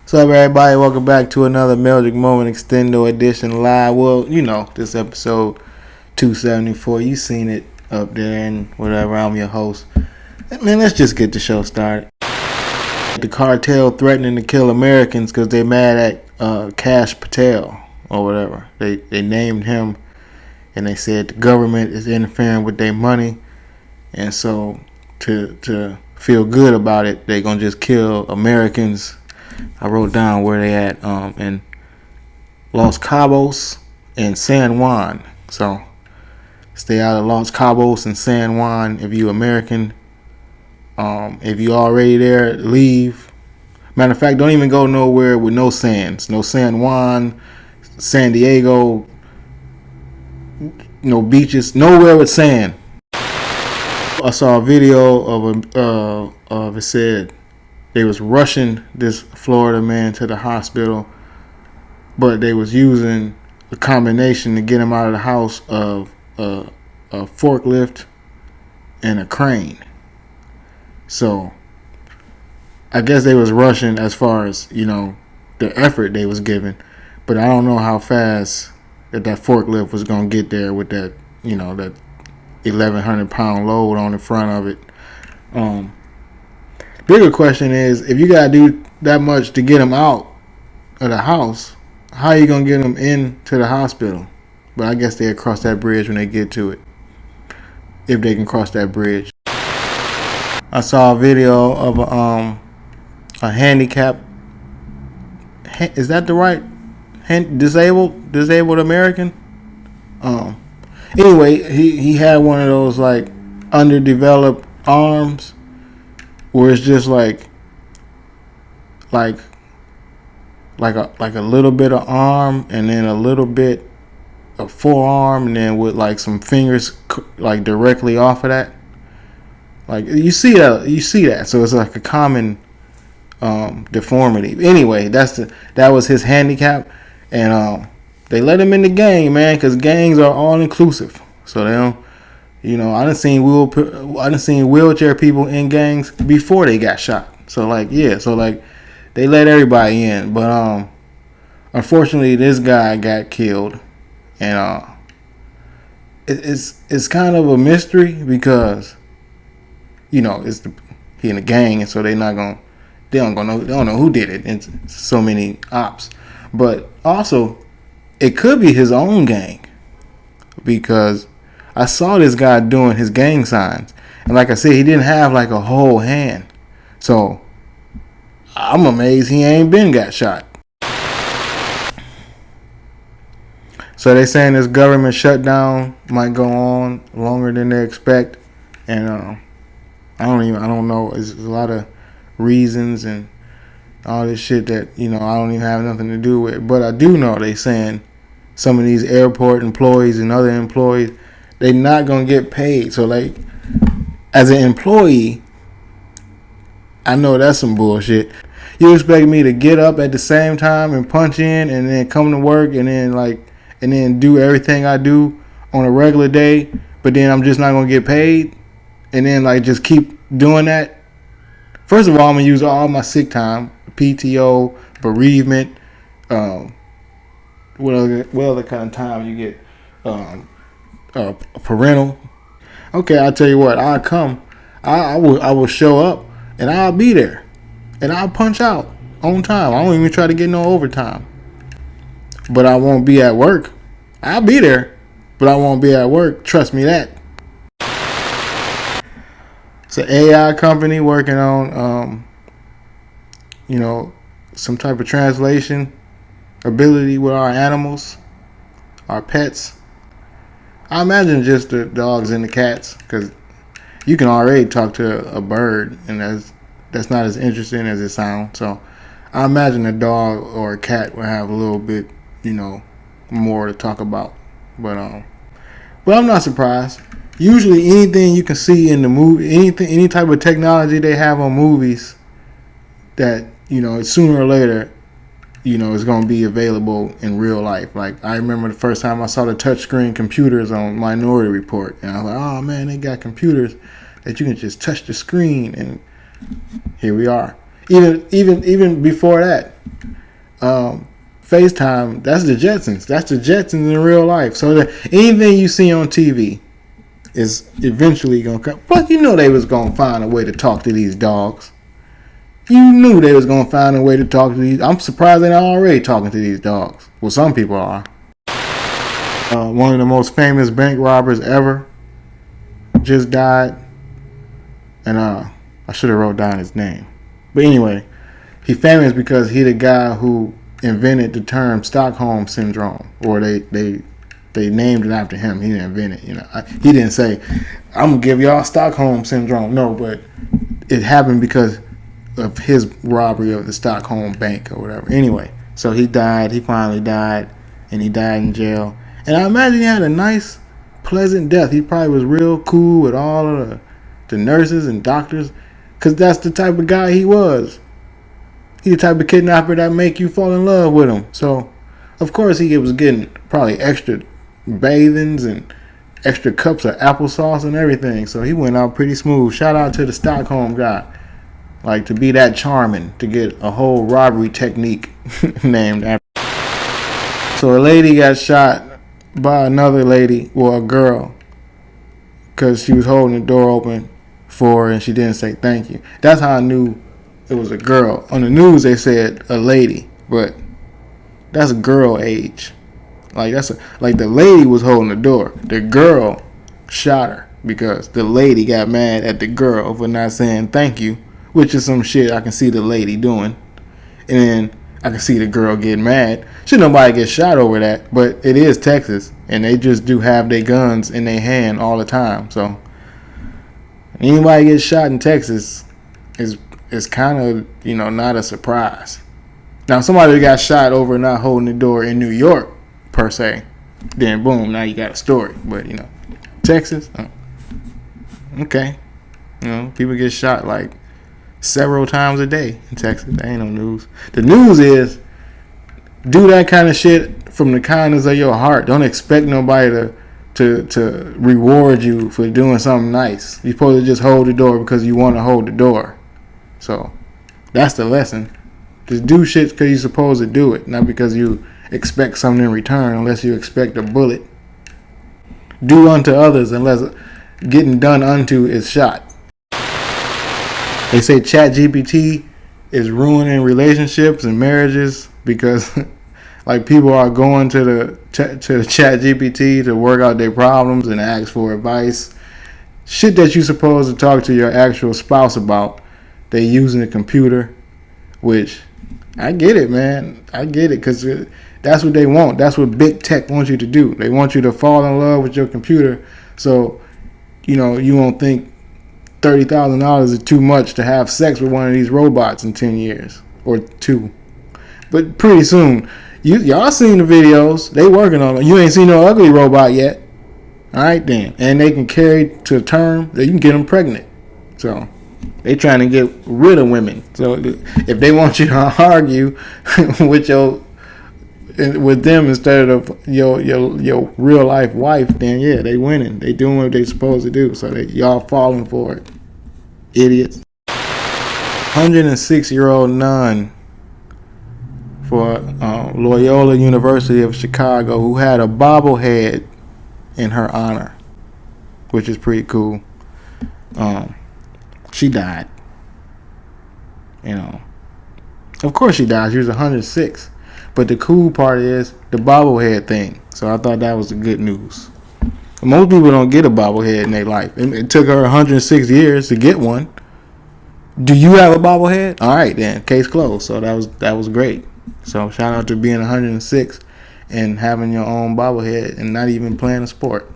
What's up, everybody? Welcome back to another Meldrick Moment Extendo edition live. Well, you know, this episode 274. You seen it up there and whatever. I'm your host. Man, let's just get the show started. The cartel threatening to kill Americans because they mad at Cash Patel or whatever. They named him and they said the government is interfering with their money, and so to feel good about it, they gonna just kill Americans. I wrote down where they at in Los Cabos and San Juan. So stay out of Los Cabos and San Juan if you American. If you already there, leave. Matter of fact, don't even go nowhere with no sands. No San Juan, San Diego, no beaches, nowhere with sand. I saw a video of it said they was rushing this Florida man to the hospital, but they was using a combination to get him out of the house of a forklift and a crane. So I guess they was rushing as far as, you know, the effort they was giving, but I don't know how fast that forklift was gonna get there with that, you know, that 1,100 pound load on the front of it. Bigger question is, if you gotta do that much to get them out of the house, how you gonna get them into the hospital? But I guess they'll cross that bridge when they get to it, if they can cross that bridge. I saw a video of a handicapped. Is that the right disabled American? Anyway, he had one of those like underdeveloped arms, where it's just like a little bit of arm and then a little bit of forearm, and then with like some fingers like directly off of that. Like you see that. So it's like a common deformity. Anyway, that was his handicap, and they let him in the gang, man, because gangs are all inclusive. So they don't. You know, I done seen wheelchair people in gangs before they got shot. So they let everybody in. But unfortunately, this guy got killed, and it's kind of a mystery because, you know, he in a gang, and so they don't know who did it. And so many ops, but also it could be his own gang, because I saw this guy doing his gang signs, and like I said, he didn't have like a whole hand. So I'm amazed he ain't got shot. So they saying this government shutdown might go on longer than they expect, and I don't know. There's a lot of reasons and all this shit that, you know, I don't even have nothing to do with. But I do know they saying some of these airport employees and other employees, they not gonna get paid. So like, as an employee, I know that's some bullshit. You expect me to get up at the same time and punch in and then come to work and then do everything I do on a regular day, but then I'm just not gonna get paid, and then like just keep doing that? First of all, I'm gonna use all my sick time, PTO, bereavement, what other kind of time you get? Parental. Okay, I'll tell you what. I'll come. I will show up, and I'll be there, and I'll punch out on time. I won't even try to get no overtime. But I won't be at work. I'll be there, but I won't be at work. Trust me that. It's an AI company working on, you know, some type of translation ability with our animals, our pets. I imagine just the dogs and the cats, because you can already talk to a bird, and that's not as interesting as it sounds. So I imagine a dog or a cat will have a little bit, you know, more to talk about. But I'm not surprised. Usually anything you can see in the movie, any type of technology they have on movies, that, you know, sooner or later, you know, is going to be available in real life. Like, I remember the first time I saw the touchscreen computers on Minority Report, and I was like, oh man, they got computers that you can just touch the screen, and here we are. Even before that, FaceTime. That's the Jetsons. That's the Jetsons in real life. So that anything you see on TV is eventually gonna come. But you know they was gonna find a way to talk to these dogs. You knew they was gonna find a way to talk to these. I'm surprised they're not already talking to these dogs. Well, some people are. One of the most famous bank robbers ever just died, and I should have wrote down his name. But anyway, he famous because he the guy who invented the term Stockholm syndrome, or they named it after him. He didn't invent it, he didn't say, "I'm gonna give y'all Stockholm syndrome." No, but it happened because of his robbery of the Stockholm bank or whatever. Anyway, so he died. He finally died, and he died in jail. And I imagine he had a nice, pleasant death. He probably was real cool with all of the nurses and doctors, because that's the type of guy he was. He the type of kidnapper that make you fall in love with him. So, of course, he was getting probably extra bathings and extra cups of applesauce and everything. So he went out pretty smooth. Shout out to the Stockholm guy. Like, to be that charming, to get a whole robbery technique named after. So a lady got shot by another lady, or a girl, because she was holding the door open for her and she didn't say thank you. That's how I knew it was a girl. On the news they said a lady, but that's girl age. Like the lady was holding the door. The girl shot her because the lady got mad at the girl for not saying thank you, which is some shit I can see the lady doing. And then I can see the girl getting mad. Should nobody get shot over that, but it is Texas, and they just do have their guns in their hand all the time. So anybody gets shot in Texas is kind of, not a surprise. Now, somebody got shot over not holding the door in New York, per se, then boom, now you got a story. But, Texas, okay. People get shot like several times a day in Texas. That ain't no news. The news is, do that kind of shit from the kindness of your heart. Don't expect nobody to reward you for doing something nice. You're supposed to just hold the door because you want to hold the door. So that's the lesson. Just do shit because you're supposed to do it, not because you expect something in return, unless you expect a bullet. Do unto others unless getting done unto is shot. They say ChatGPT is ruining relationships and marriages because like people are going to the ChatGPT to work out their problems and ask for advice. Shit that you're supposed to talk to your actual spouse about, they using the computer, which I get it, man. I get it, because that's what they want. That's what big tech wants you to do. They want you to fall in love with your computer, so you won't think $30,000 is too much to have sex with one of these robots in 10 years or 2. But pretty soon, y'all seen the videos. They working on it. You ain't seen no ugly robot yet. All right, then. And they can carry to a term that you can get them pregnant. So they trying to get rid of women. So if they want you to argue with them instead of your real life wife, then yeah, they winning. They doing what they supposed to do. So y'all falling for it, idiots. 106-year-old nun for Loyola University of Chicago who had a bobblehead in her honor, which is pretty cool. She died. Of course she died. She was 106. But the cool part is the bobblehead thing. So I thought that was the good news. Most people don't get a bobblehead in their life. It took her 106 years to get one. Do you have a bobblehead? All right, then. Case closed. So that was great. So shout out to being 106 and having your own bobblehead and not even playing a sport.